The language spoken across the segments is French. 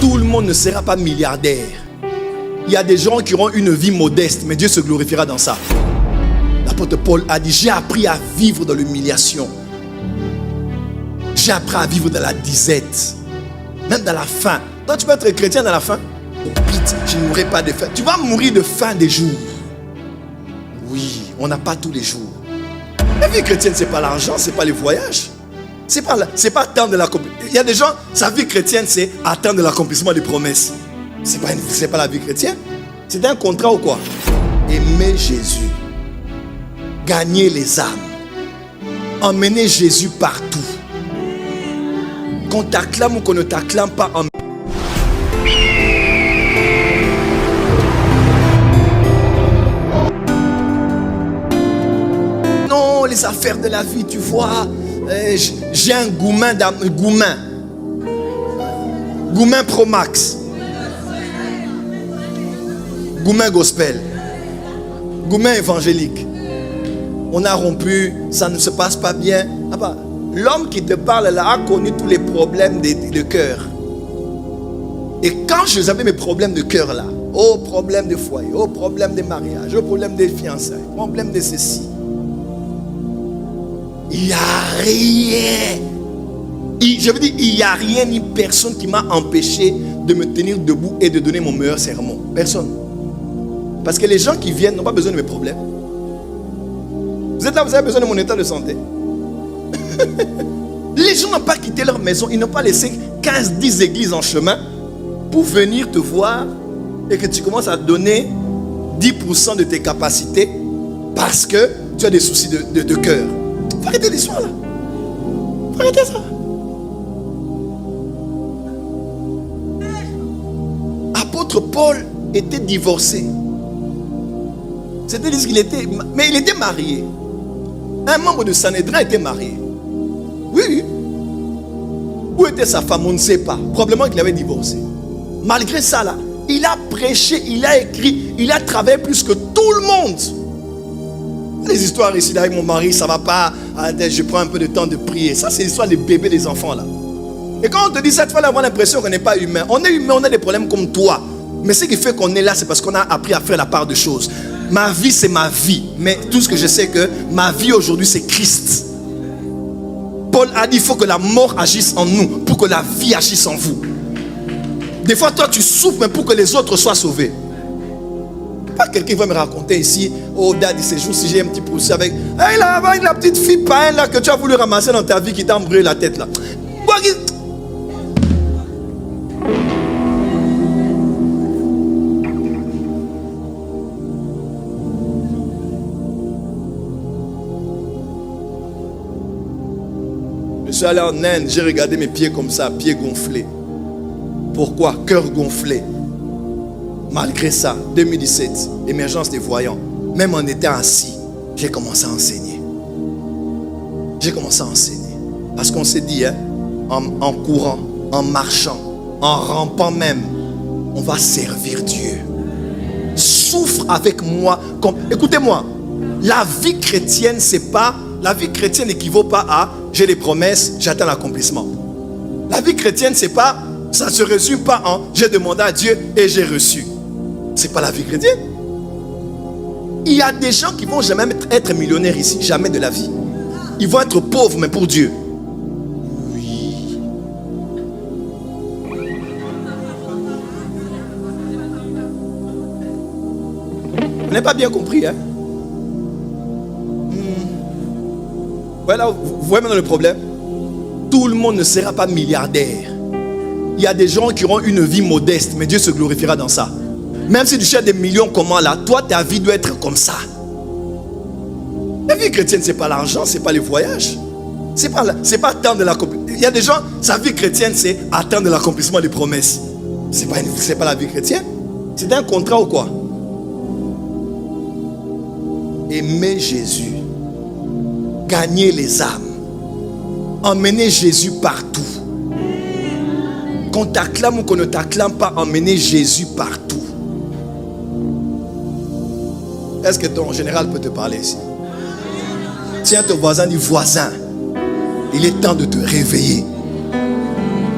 Tout le monde ne sera pas milliardaire. Il y a des gens qui auront une vie modeste, mais Dieu se glorifiera dans ça. L'apôtre Paul a dit, j'ai appris à vivre dans l'humiliation. J'ai appris à vivre dans la disette. Même dans la faim. Toi, tu peux être chrétien dans la faim. Vite, je ne mourrai pas de faim. Tu vas mourir de faim des jours. Oui, on n'a pas tous les jours. La vie chrétienne, ce n'est pas l'argent, ce n'est pas les voyages. Ce n'est pas attendre l'accomplissement. Il y a des gens, sa vie chrétienne, c'est attendre l'accomplissement des promesses. Ce n'est pas la vie chrétienne. C'est un contrat ou quoi? Aimer Jésus. Gagner les âmes. Emmener Jésus partout. Qu'on t'acclame ou qu'on ne t'acclame pas, en non, les affaires de la vie, tu vois, j'ai un Goumin Pro Max, Goumin Gospel, Goumin évangélique. On a rompu, ça ne se passe pas bien. Ah bah, l'homme qui te parle là a connu tous les problèmes de cœur. Et quand je avais mes problèmes de cœur là, oh problème de foyer, oh problème de mariage, oh problème des fiançailles, problème de ceci, il n'y a rien. Je veux dire, il n'y a rien ni personne qui m'a empêché de me tenir debout et de donner mon meilleur sermon. Personne. Parce que les gens qui viennent n'ont pas besoin de mes problèmes. Vous êtes là, vous avez besoin de mon état de santé. Les gens n'ont pas quitté leur maison, ils n'ont pas laissé 15-10 églises en chemin pour venir te voir et que tu commences à donner 10% de tes capacités parce que tu as des soucis de cœur. Faut arrêter l'histoire là. Faut arrêter ça. Apôtre Paul était divorcé. C'est-à-dire qu'il était, mais il était marié. Un membre de Sanhédrin était marié. Oui. Où était sa femme? On ne sait pas. Probablement qu'il avait divorcé. Malgré ça, là, il a prêché, il a écrit, il a travaillé plus que tout le monde. Les histoires ici avec mon mari, ça ne va pas. Je prends un peu de temps de prier. Ça, c'est l'histoire des bébés, des enfants là. Et quand on te dit ça, tu vas avoir l'impression qu'on n'est pas humain. On est humain, on a des problèmes comme toi. Mais ce qui fait qu'on est là, c'est parce qu'on a appris à faire la part de choses. Ma vie, c'est ma vie. Mais tout ce que je sais que ma vie aujourd'hui, c'est Christ. Paul a dit, il faut que la mort agisse en nous pour que la vie agisse en vous. Des fois, toi, tu souffres, mais pour que les autres soient sauvés. Pas quelqu'un va me raconter ici, oh, daddy, ces jours, si j'ai un petit procès avec, hey, là, avec la petite fille païenne là que tu as voulu ramasser dans ta vie qui t'a embrûlé la tête là. Je suis allé en Inde, j'ai regardé mes pieds comme ça, pieds gonflés. Pourquoi? Cœur gonflé. Malgré ça, 2017, émergence des voyants. Même en étant assis, j'ai commencé à enseigner. Parce qu'on s'est dit, hein, en courant, en marchant, en rampant même, on va servir Dieu. Souffre avec moi. Écoutez-moi, la vie chrétienne, la vie chrétienne n'équivaut pas à j'ai des promesses, j'attends l'accomplissement. La vie chrétienne, ça ne se résume pas en j'ai demandé à Dieu et j'ai reçu. Ce n'est pas la vie chrétienne. Il y a des gens qui ne vont jamais être millionnaires ici, jamais de la vie. Ils vont être pauvres, mais pour Dieu. Oui. Vous n'avez pas bien compris, hein? Voilà, vous voyez maintenant le problème. Tout le monde ne sera pas milliardaire. Il y a des gens qui auront une vie modeste, mais Dieu se glorifiera dans ça. Même si tu cherches des millions, comment là, toi, ta vie doit être comme ça. La vie chrétienne, ce n'est pas l'argent, ce n'est pas les voyages. Ce n'est pas attendre l'accomplissement. Il y a des gens, sa vie chrétienne, c'est attendre l'accomplissement des promesses. Ce n'est pas la vie chrétienne. C'est un contrat ou quoi? Aimer Jésus. Gagner les âmes. Emmener Jésus partout. Qu'on t'acclame ou qu'on ne t'acclame pas, emmener Jésus partout. Est-ce que ton général peut te parler ici? Tiens ton voisin, dis voisin, il est temps de te réveiller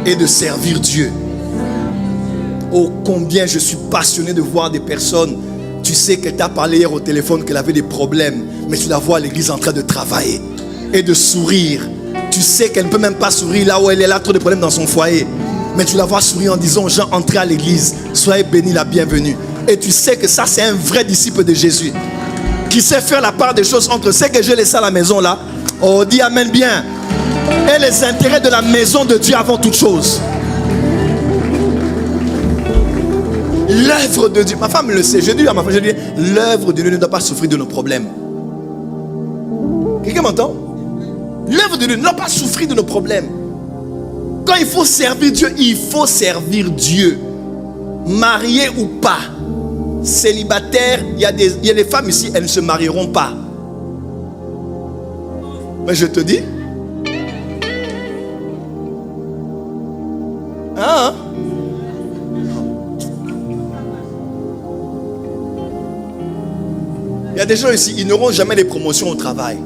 et de servir Dieu. Oh, combien je suis passionné de voir des personnes. Tu sais qu'elle t'a parlé hier au téléphone qu'elle avait des problèmes, mais tu la vois à l'église en train de travailler et de sourire. Tu sais qu'elle ne peut même pas sourire là où elle est, là, trop de problèmes dans son foyer. Mais tu la vois sourire en disant aux gens, entrez à l'église, soyez bénis, la bienvenue. Et tu sais que ça, c'est un vrai disciple de Jésus qui sait faire la part des choses entre ce que j'ai laissé à la maison là. Oh, dis amen bien. Et les intérêts de la maison de Dieu avant toute chose. L'œuvre de Dieu, ma femme le sait, je dis à ma femme, l'œuvre de Dieu ne doit pas souffrir de nos problèmes. Quelqu'un m'entend? L'œuvre de Dieu ne doit pas souffrir de nos problèmes. Quand il faut servir Dieu, il faut servir Dieu. Marié ou pas, célibataire, il y a des femmes ici, elles ne se marieront pas. Mais je te dis, hein? Il y a des gens ici, ils n'auront jamais les promotions au travail.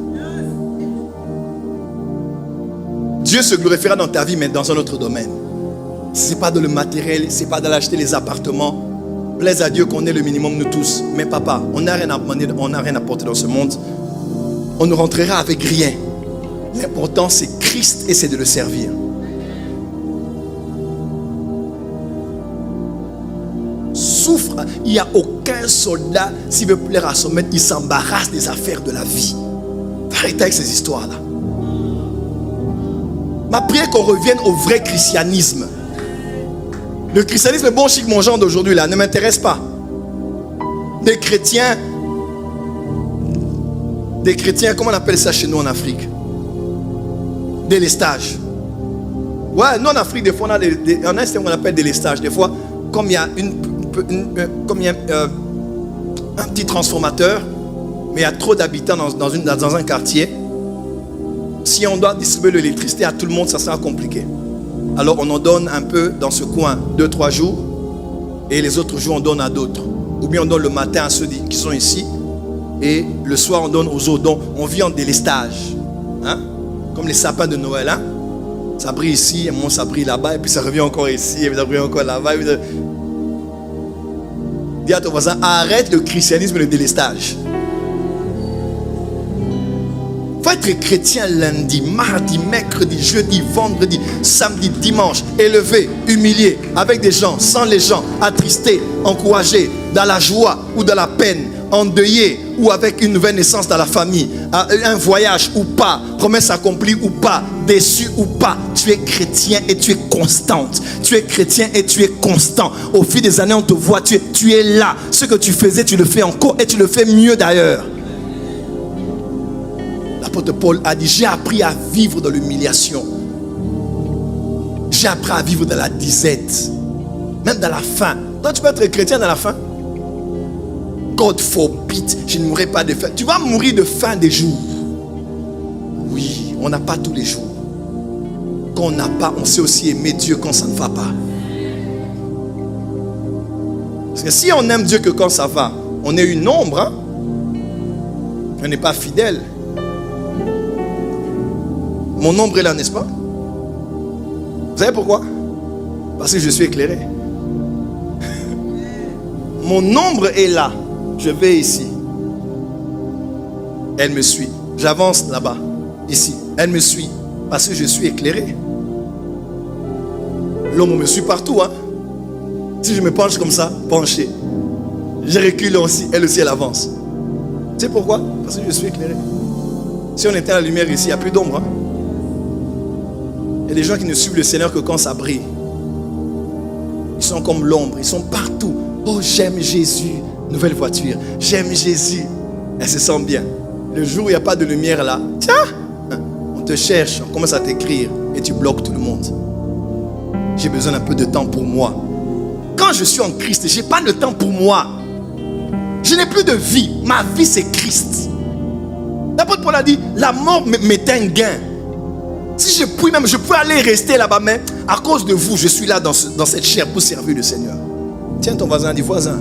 Dieu se glorifiera dans ta vie, mais dans un autre domaine. Ce n'est pas dans le matériel, ce n'est pas d'aller acheter les appartements. Plaise à Dieu qu'on ait le minimum, nous tous. Mais papa, on n'a rien à demander, on n'a rien à porter dans ce monde. On ne rentrera avec rien. L'important, c'est Christ et c'est de le servir. Souffre. Il n'y a aucun soldat, s'il veut plaire à son maître, il s'embarrasse des affaires de la vie. Arrêtez avec ces histoires-là. Ma prière qu'on revienne au vrai christianisme. Le christianisme bon chic mon genre d'aujourd'hui là ne m'intéresse pas. Des chrétiens, comment on appelle ça chez nous en Afrique? Des lestages. Ouais, nous en Afrique des fois on a un système qu'on appelle des lestages. Des fois, comme il y a un petit transformateur, mais il y a trop d'habitants dans un quartier. Si on doit distribuer de l'électricité à tout le monde, ça sera compliqué. Alors on en donne un peu dans ce coin 2-3 jours et les autres jours on donne à d'autres. Ou bien on donne le matin à ceux qui sont ici et le soir on donne aux autres. Donc on vit en délestage. Hein? Comme les sapins de Noël. Hein? Ça brille ici, et un moment ça brille là-bas et puis ça revient encore ici et puis ça brille encore là-bas. Dis à ton voisin, arrête le christianisme et le délestage. Faut être chrétien lundi, mardi, mercredi, jeudi, vendredi, samedi, dimanche, élevé, humilié, avec des gens, sans les gens, attristé, encouragé, dans la joie ou dans la peine, endeuillé ou avec une nouvelle naissance dans la famille, un voyage ou pas, promesse accomplie ou pas, déçu ou pas, tu es chrétien et tu es constante. Tu es chrétien et tu es constant. Au fil des années, on te voit, tu es là. Ce que tu faisais, tu le fais encore et tu le fais mieux d'ailleurs. L'apôtre Paul a dit, j'ai appris à vivre dans l'humiliation. J'ai appris à vivre dans la disette. Même dans la faim. Toi, tu peux être chrétien dans la faim. God forbid, je ne mourrai pas de faim. Tu vas mourir de faim des jours. Oui, on n'a pas tous les jours. Quand on n'a pas, on sait aussi aimer Dieu quand ça ne va pas. Parce que si on aime Dieu que quand ça va, on est une ombre. Hein? On n'est pas fidèle. Mon ombre est là, n'est-ce pas? Vous savez pourquoi? Parce que je suis éclairé. Mon ombre est là. Je vais ici. Elle me suit. J'avance là-bas. Ici. Elle me suit. Parce que je suis éclairé. L'ombre me suit partout. Hein? Si je me penche comme ça, penché. Je recule aussi. Elle aussi, elle avance. Tu sais pourquoi? Parce que je suis éclairé. Si on était à la lumière ici, il n'y a plus d'ombre. Hein? Il y a des gens qui ne suivent le Seigneur que quand ça brille. Ils sont comme l'ombre, ils sont partout. Oh, j'aime Jésus. Nouvelle voiture. J'aime Jésus. Elle se sent bien. Le jour où il n'y a pas de lumière là, tiens, on te cherche, on commence à t'écrire et tu bloques tout le monde. J'ai besoin d'un peu de temps pour moi. Quand je suis en Christ, je n'ai pas de temps pour moi. Je n'ai plus de vie. Ma vie, c'est Christ. L'apôtre Paul a dit, la mort m'est un gain. Si je puis même, je peux aller rester là-bas, mais à cause de vous, je suis là dans cette chair pour servir le Seigneur. Tiens ton voisin, dis voisin,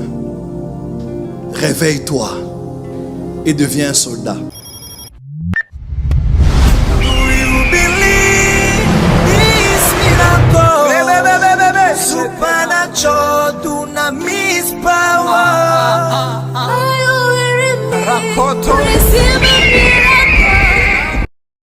réveille-toi et deviens un soldat. Supernatural. macho dunamis power. Rakoto